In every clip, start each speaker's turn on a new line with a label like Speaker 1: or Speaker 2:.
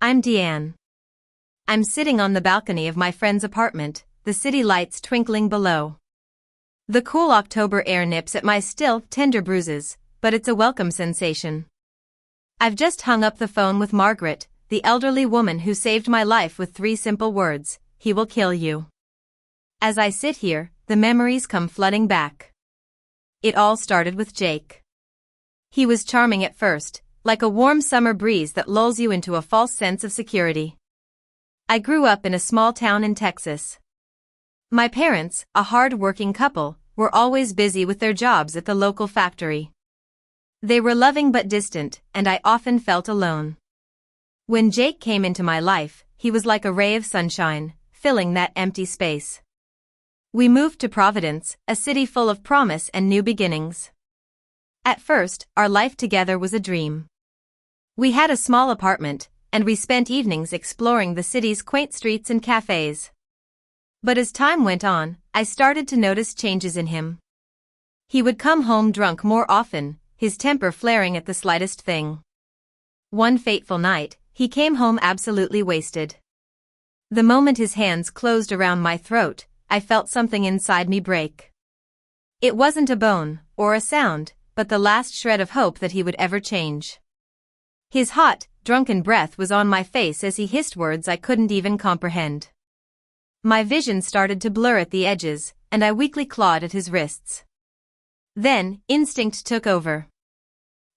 Speaker 1: I'm Deanne. I'm sitting on the balcony of my friend's apartment, the city lights twinkling below. The cool October air nips at my still tender bruises, but it's a welcome sensation. I've just hung up the phone with Margaret, the elderly woman who saved my life with 3 simple words: he will kill you. As I sit here, the memories come flooding back. It all started with Jake. He was charming at first, like a warm summer breeze that lulls you into a false sense of security. I grew up in a small town in Texas. My parents, a hard-working couple, were always busy with their jobs at the local factory. They were loving but distant, and I often felt alone. When Jake came into my life, he was like a ray of sunshine, filling that empty space. We moved to Providence, a city full of promise and new beginnings. At first, our life together was a dream. We had a small apartment, and we spent evenings exploring the city's quaint streets and cafes. But as time went on, I started to notice changes in him. He would come home drunk more often, his temper flaring at the slightest thing. One fateful night, he came home absolutely wasted. The moment his hands closed around my throat, I felt something inside me break. It wasn't a bone, or a sound, but the last shred of hope that he would ever change. His hot, drunken breath was on my face as he hissed words I couldn't even comprehend. My vision started to blur at the edges, and I weakly clawed at his wrists. Then, instinct took over.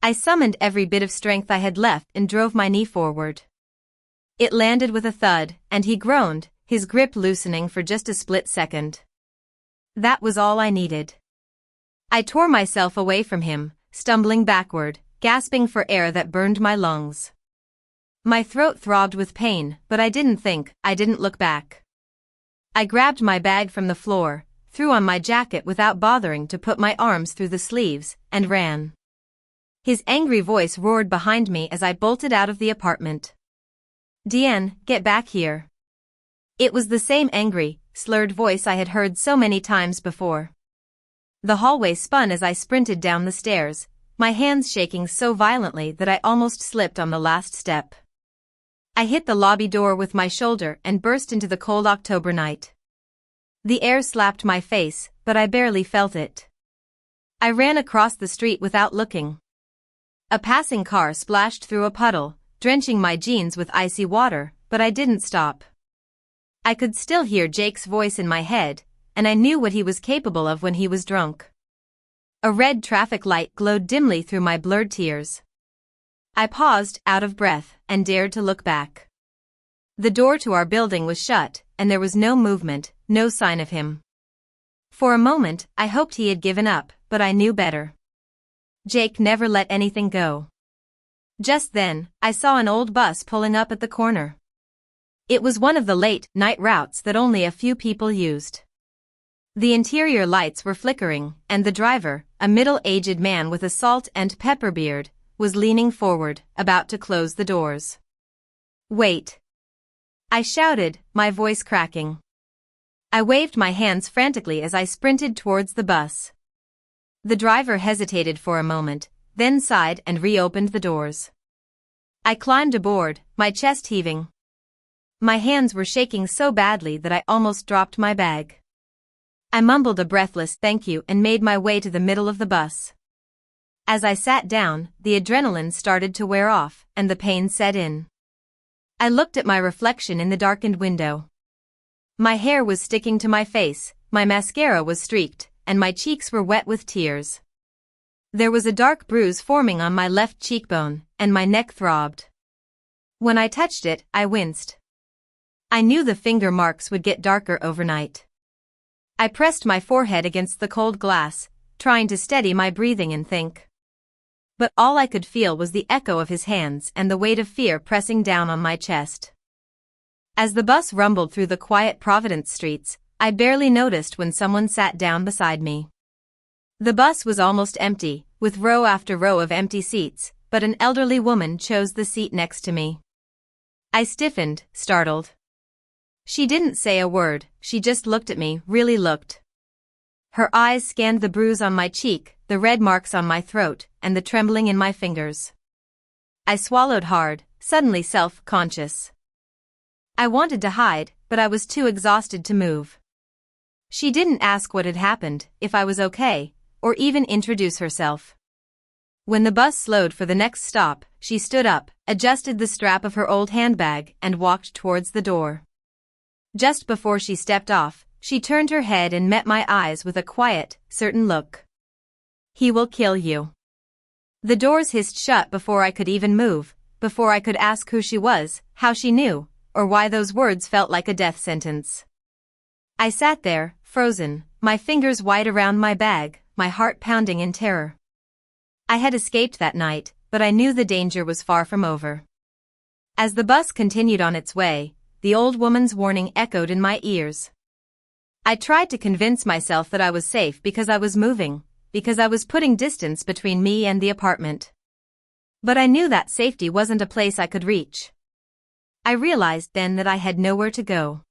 Speaker 1: I summoned every bit of strength I had left and drove my knee forward. It landed with a thud, and he groaned, his grip loosening for just a split second. That was all I needed. I tore myself away from him, stumbling backward, gasping for air that burned my lungs. My throat throbbed with pain, but I didn't look back. I grabbed my bag from the floor, threw on my jacket without bothering to put my arms through the sleeves, and ran. His angry voice roared behind me as I bolted out of the apartment. "Deanne, get back here." It was the same angry, slurred voice I had heard so many times before. The hallway spun as I sprinted down the stairs, my hands shaking so violently that I almost slipped on the last step. I hit the lobby door with my shoulder and burst into the cold October night. The air slapped my face, but I barely felt it. I ran across the street without looking. A passing car splashed through a puddle, drenching my jeans with icy water, but I didn't stop. I could still hear Jake's voice in my head, and I knew what he was capable of when he was drunk. A red traffic light glowed dimly through my blurred tears. I paused, out of breath, and dared to look back. The door to our building was shut, and there was no movement, no sign of him. For a moment, I hoped he had given up, but I knew better. Jake never let anything go. Just then, I saw an old bus pulling up at the corner. It was one of the late-night routes that only a few people used. The interior lights were flickering, and the driver, a middle-aged man with a salt and pepper beard, was leaning forward, about to close the doors. "Wait!" I shouted, my voice cracking. I waved my hands frantically as I sprinted towards the bus. The driver hesitated for a moment, then sighed and reopened the doors. I climbed aboard, my chest heaving. My hands were shaking so badly that I almost dropped my bag. I mumbled a breathless thank you and made my way to the middle of the bus. As I sat down, the adrenaline started to wear off, and the pain set in. I looked at my reflection in the darkened window. My hair was sticking to my face, my mascara was streaked, and my cheeks were wet with tears. There was a dark bruise forming on my left cheekbone, and my neck throbbed. When I touched it, I winced. I knew the finger marks would get darker overnight. I pressed my forehead against the cold glass, trying to steady my breathing and think. But all I could feel was the echo of his hands and the weight of fear pressing down on my chest. As the bus rumbled through the quiet Providence streets, I barely noticed when someone sat down beside me. The bus was almost empty, with row after row of empty seats, but an elderly woman chose the seat next to me. I stiffened, startled. She didn't say a word, she just looked at me, really looked. Her eyes scanned the bruise on my cheek, the red marks on my throat, and the trembling in my fingers. I swallowed hard, suddenly self-conscious. I wanted to hide, but I was too exhausted to move. She didn't ask what had happened, if I was okay, or even introduce herself. When the bus slowed for the next stop, she stood up, adjusted the strap of her old handbag, and walked towards the door. Just before she stepped off, she turned her head and met my eyes with a quiet, certain look. "He will kill you." The doors hissed shut before I could even move, before I could ask who she was, how she knew, or why those words felt like a death sentence. I sat there, frozen, my fingers wide around my bag, my heart pounding in terror. I had escaped that night, but I knew the danger was far from over. As the bus continued on its way, the old woman's warning echoed in my ears. I tried to convince myself that I was safe because I was moving, because I was putting distance between me and the apartment. But I knew that safety wasn't a place I could reach. I realized then that I had nowhere to go.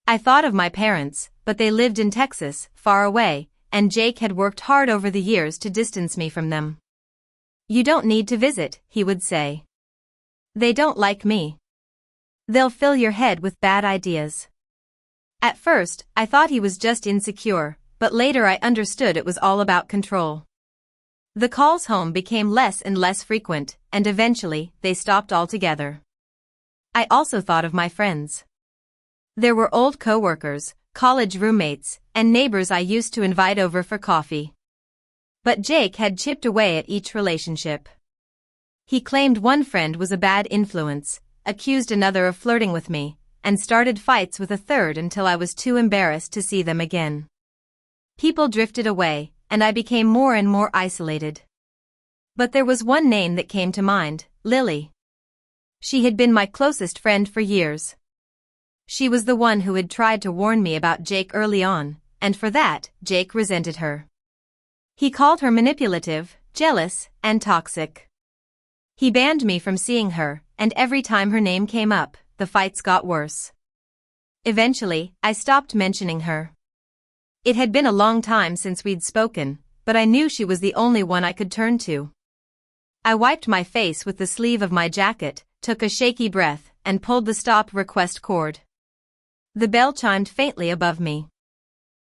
Speaker 1: I thought of my parents, but they lived in Texas, far away, and Jake had worked hard over the years to distance me from them. "You don't need to visit," he would say. "They don't like me. They'll fill your head with bad ideas." At first, I thought he was just insecure, but later I understood it was all about control. The calls home became less and less frequent, and eventually, they stopped altogether. I also thought of my friends. There were old coworkers, college roommates, and neighbors I used to invite over for coffee. But Jake had chipped away at each relationship. He claimed one friend was a bad influence, accused another of flirting with me, and started fights with a third until I was too embarrassed to see them again. People drifted away, and I became more and more isolated. But there was one name that came to mind, Lily. She had been my closest friend for years. She was the one who had tried to warn me about Jake early on, and for that, Jake resented her. He called her manipulative, jealous, and toxic. He banned me from seeing her, and every time her name came up, the fights got worse. Eventually, I stopped mentioning her. It had been a long time since we'd spoken, but I knew she was the only one I could turn to. I wiped my face with the sleeve of my jacket, took a shaky breath, and pulled the stop request cord. The bell chimed faintly above me.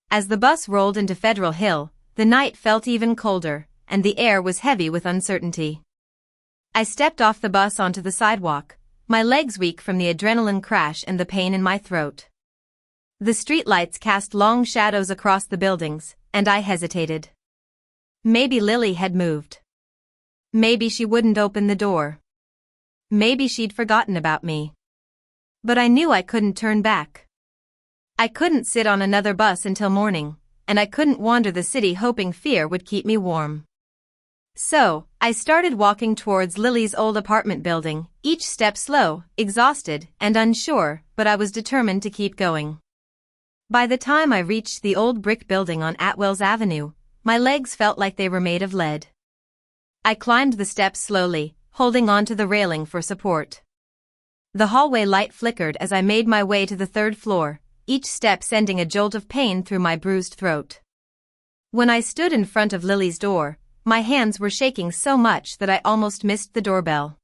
Speaker 1: As the bus rolled into Federal Hill, the night felt even colder, and the air was heavy with uncertainty. I stepped off the bus onto the sidewalk, my legs weak from the adrenaline crash and the pain in my throat. The streetlights cast long shadows across the buildings, and I hesitated. Maybe Lily had moved. Maybe she wouldn't open the door. Maybe she'd forgotten about me. But I knew I couldn't turn back. I couldn't sit on another bus until morning, and I couldn't wander the city hoping fear would keep me warm. So, I started walking towards Lily's old apartment building, each step slow, exhausted, and unsure, but I was determined to keep going. By the time I reached the old brick building on Atwells Avenue, my legs felt like they were made of lead. I climbed the steps slowly, holding on to the railing for support. The hallway light flickered as I made my way to the third floor, each step sending a jolt of pain through my bruised throat. When I stood in front of Lily's door, my hands were shaking so much that I almost missed the doorbell.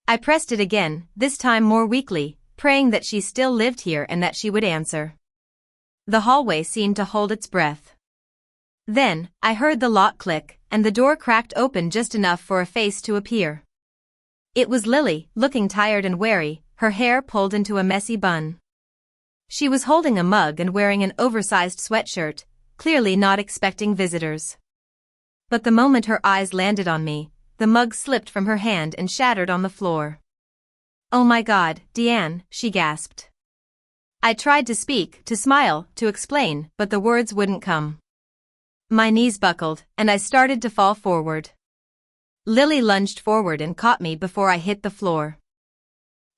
Speaker 1: I pressed it again, this time more weakly, praying that she still lived here and that she would answer. The hallway seemed to hold its breath. Then, I heard the lock click, and the door cracked open just enough for a face to appear. It was Lily, looking tired and wary, her hair pulled into a messy bun. She was holding a mug and wearing an oversized sweatshirt, clearly not expecting visitors. But the moment her eyes landed on me, the mug slipped from her hand and shattered on the floor. "Oh my God, Deanne," she gasped. I tried to speak, to smile, to explain, but the words wouldn't come. My knees buckled, and I started to fall forward. Lily lunged forward and caught me before I hit the floor.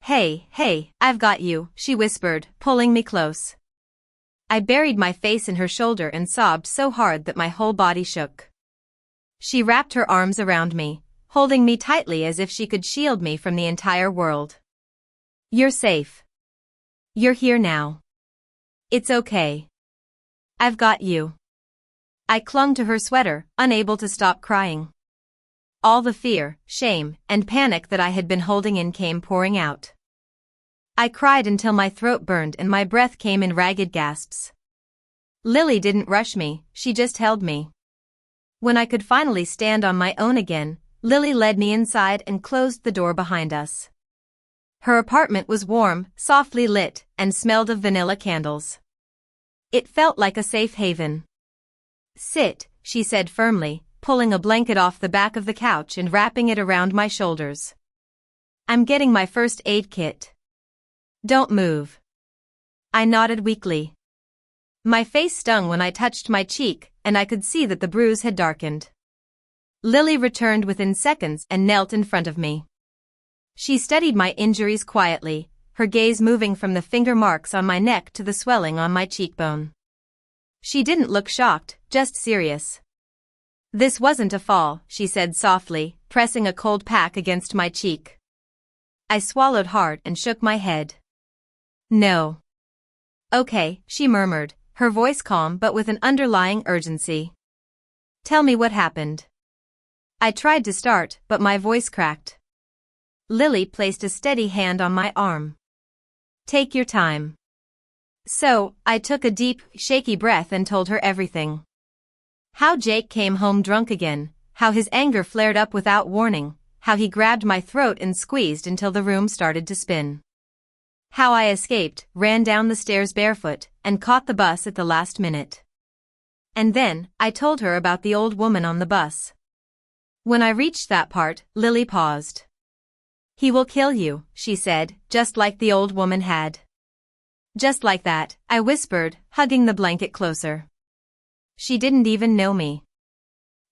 Speaker 1: Hey, I've got you," she whispered, pulling me close. I buried my face in her shoulder and sobbed so hard that my whole body shook. She wrapped her arms around me, holding me tightly as if she could shield me from the entire world. "You're safe. You're here now. It's okay. I've got you." I clung to her sweater, unable to stop crying. all the fear, shame, and panic that I had been holding in came pouring out. I cried until my throat burned and my breath came in ragged gasps. Lily didn't rush me, she just held me. When I could finally stand on my own again, Lily led me inside and closed the door behind us. Her apartment was warm, softly lit, and smelled of vanilla candles. It felt like a safe haven. "Sit," she said firmly, pulling a blanket off the back of the couch and wrapping it around my shoulders. "I'm getting my first aid kit." "Don't move." I nodded weakly. My face stung when I touched my cheek, and I could see that the bruise had darkened. Lily returned within seconds and knelt in front of me. She studied my injuries quietly, her gaze moving from the finger marks on my neck to the swelling on my cheekbone. She didn't look shocked, just serious. "This wasn't a fall," she said softly, pressing a cold pack against my cheek. I swallowed hard and shook my head. "No." "Okay," she murmured, her voice calm but with an underlying urgency. "Tell me what happened." I tried to start, but my voice cracked. Lily placed a steady hand on my arm. "Take your time." So, I took a deep, shaky breath and told her everything. How Jake came home drunk again, how his anger flared up without warning, how he grabbed my throat and squeezed until the room started to spin. How I escaped, ran down the stairs barefoot, and caught the bus at the last minute. And then, I told her about the old woman on the bus. When I reached that part, Lily paused. "He will kill you," she said, just like the old woman had. "Just like that," I whispered, hugging the blanket closer. "She didn't even know me."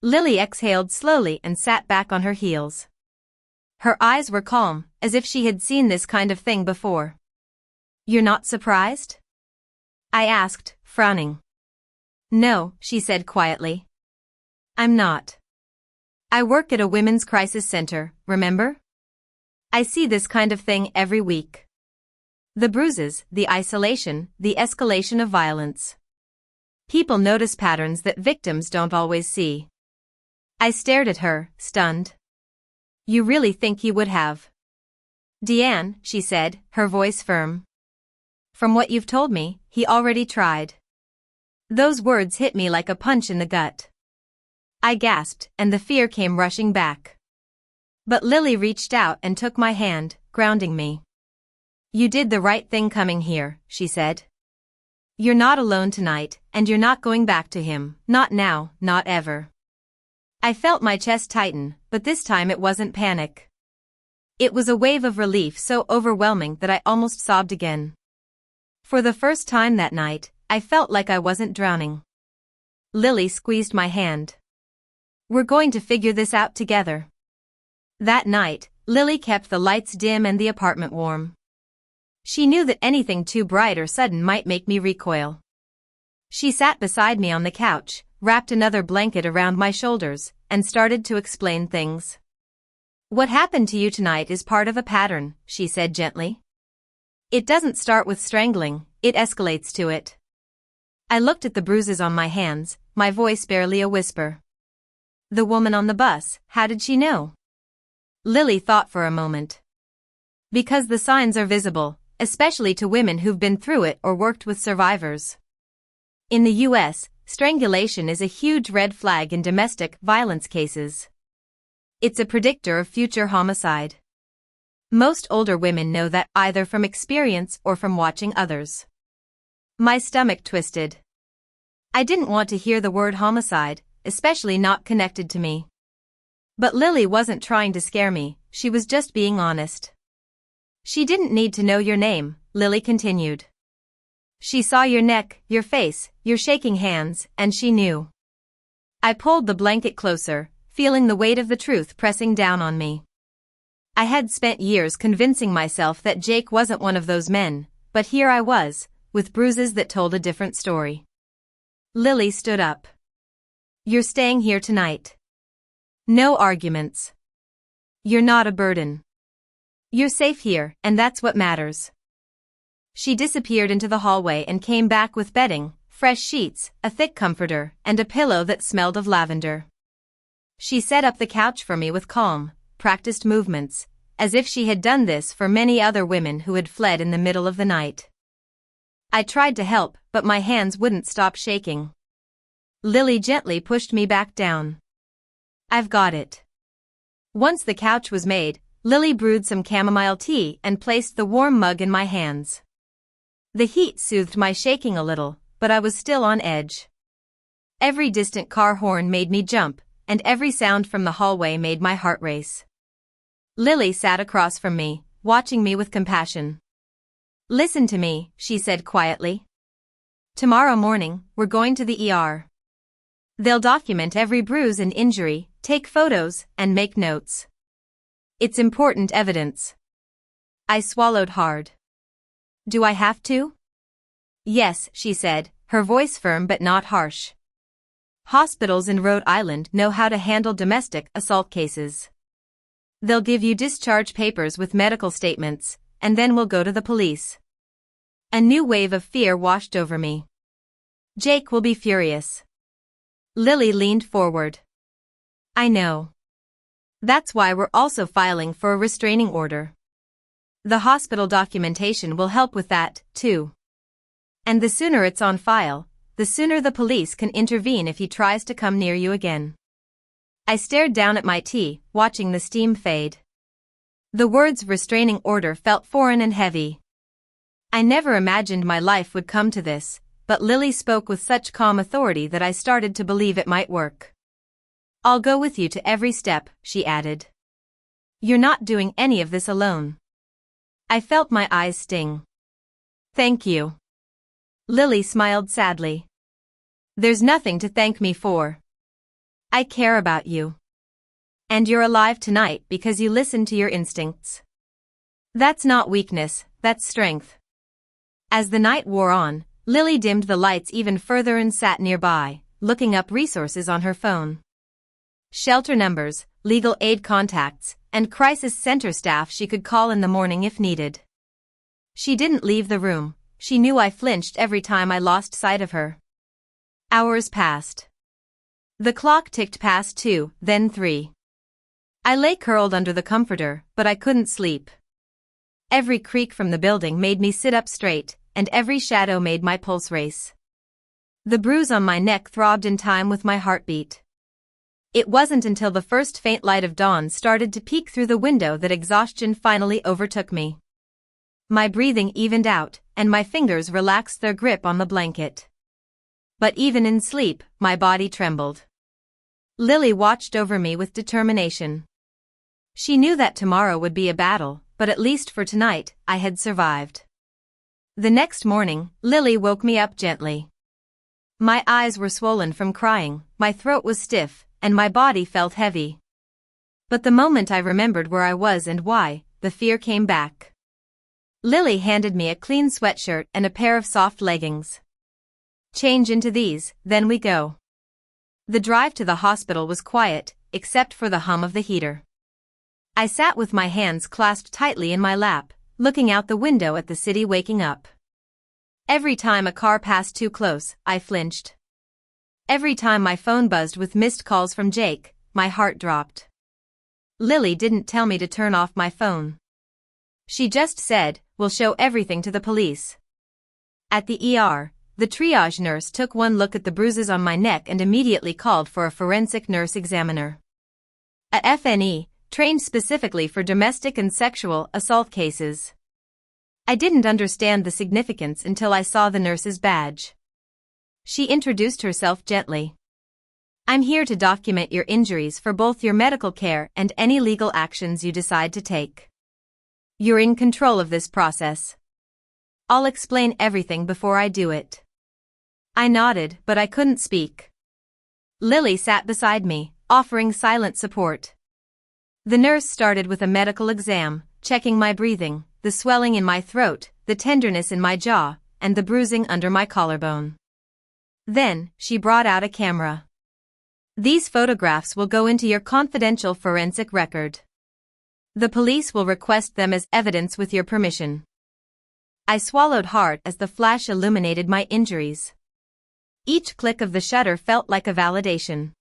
Speaker 1: Lily exhaled slowly and sat back on her heels. Her eyes were calm, as if she had seen this kind of thing before. "You're not surprised?" I asked, frowning. "No," she said quietly. "I'm not. I work at a women's crisis center, remember? I see this kind of thing every week. The bruises, the isolation, the escalation of violence. People notice patterns that victims don't always see." I stared at her, stunned. "You really think he would have?" "Deanne," she said, her voice firm. "From what you've told me, he already tried." Those words hit me like a punch in the gut. I gasped, and the fear came rushing back. But Lily reached out and took my hand, grounding me. "You did the right thing coming here," she said. "You're not alone tonight, and you're not going back to him, not now, not ever." I felt my chest tighten, but this time it wasn't panic. It was a wave of relief so overwhelming that I almost sobbed again. For the first time that night, I felt like I wasn't drowning. Lily squeezed my hand. "We're going to figure this out together." That night, Lily kept the lights dim and the apartment warm. She knew that anything too bright or sudden might make me recoil. She sat beside me on the couch, wrapped another blanket around my shoulders, and started to explain things. "What happened to you tonight is part of a pattern," she said gently. "It doesn't start with strangling, it escalates to it." I looked at the bruises on my hands, my voice barely a whisper. "The woman on the bus, how did she know?" Lily thought for a moment. "Because the signs are visible, especially to women who've been through it or worked with survivors. In the U.S., strangulation is a huge red flag in domestic violence cases. It's a predictor of future homicide. Most older women know that either from experience or from watching others." My stomach twisted. I didn't want to hear the word homicide, especially not connected to me. But Lily wasn't trying to scare me, she was just being honest. "She didn't need to know your name," Lily continued. "She saw your neck, your face, your shaking hands, and she knew." I pulled the blanket closer, feeling the weight of the truth pressing down on me. I had spent years convincing myself that Jake wasn't one of those men, but here I was, with bruises that told a different story. Lily stood up. "You're staying here tonight. No arguments. You're not a burden. You're safe here, and that's what matters." She disappeared into the hallway and came back with bedding, fresh sheets, a thick comforter, and a pillow that smelled of lavender. She set up the couch for me with calm, practiced movements, as if she had done this for many other women who had fled in the middle of the night. I tried to help, but my hands wouldn't stop shaking. Lily gently pushed me back down. "I've got it." Once the couch was made, Lily brewed some chamomile tea and placed the warm mug in my hands. The heat soothed my shaking a little, but I was still on edge. Every distant car horn made me jump, and every sound from the hallway made my heart race. Lily sat across from me, watching me with compassion. "Listen to me," she said quietly. "Tomorrow morning, we're going to the ER. They'll document every bruise and injury, take photos, and make notes. It's important evidence." I swallowed hard. "Do I have to?" "Yes," she said, her voice firm but not harsh. "Hospitals in Rhode Island know how to handle domestic assault cases. They'll give you discharge papers with medical statements, and then we'll go to the police." A new wave of fear washed over me. "Jake will be furious." Lily leaned forward. "I know. That's why we're also filing for a restraining order. The hospital documentation will help with that, too. And the sooner it's on file, the sooner the police can intervene if he tries to come near you again." I stared down at my tea, watching the steam fade. The words restraining order felt foreign and heavy. I never imagined my life would come to this, but Lily spoke with such calm authority that I started to believe it might work. "I'll go with you to every step," she added. "You're not doing any of this alone." I felt my eyes sting. "Thank you." Lily smiled sadly. "There's nothing to thank me for. I care about you. And you're alive tonight because you listened to your instincts. That's not weakness, that's strength." As the night wore on, Lily dimmed the lights even further and sat nearby, looking up resources on her phone. Shelter numbers, legal aid contacts, and crisis center staff she could call in the morning if needed. She didn't leave the room. She knew I flinched every time I lost sight of her. Hours passed. The clock ticked past 2, then 3. I lay curled under the comforter, but I couldn't sleep. Every creak from the building made me sit up straight, and every shadow made my pulse race. The bruise on my neck throbbed in time with my heartbeat. It wasn't until the first faint light of dawn started to peek through the window that exhaustion finally overtook me. My breathing evened out, and my fingers relaxed their grip on the blanket. But even in sleep, my body trembled. Lily watched over me with determination. She knew that tomorrow would be a battle, but at least for tonight, I had survived. The next morning, Lily woke me up gently. My eyes were swollen from crying, my throat was stiff, and my body felt heavy. But the moment I remembered where I was and why, the fear came back. Lily handed me a clean sweatshirt and a pair of soft leggings. "Change into these, then we go." The drive to the hospital was quiet, except for the hum of the heater. I sat with my hands clasped tightly in my lap, looking out the window at the city waking up. Every time a car passed too close, I flinched. Every time my phone buzzed with missed calls from Jake, my heart dropped. Lily didn't tell me to turn off my phone. She just said, "We'll show everything to the police." At the ER, the triage nurse took one look at the bruises on my neck and immediately called for a forensic nurse examiner. A FNE, trained specifically for domestic and sexual assault cases. I didn't understand the significance until I saw the nurse's badge. She introduced herself gently. "I'm here to document your injuries for both your medical care and any legal actions you decide to take. You're in control of this process. I'll explain everything before I do it." I nodded, but I couldn't speak. Lily sat beside me, offering silent support. The nurse started with a medical exam, checking my breathing, the swelling in my throat, the tenderness in my jaw, and the bruising under my collarbone. Then, she brought out a camera. "These photographs will go into your confidential forensic record. The police will request them as evidence with your permission." I swallowed hard as the flash illuminated my injuries. Each click of the shutter felt like a validation.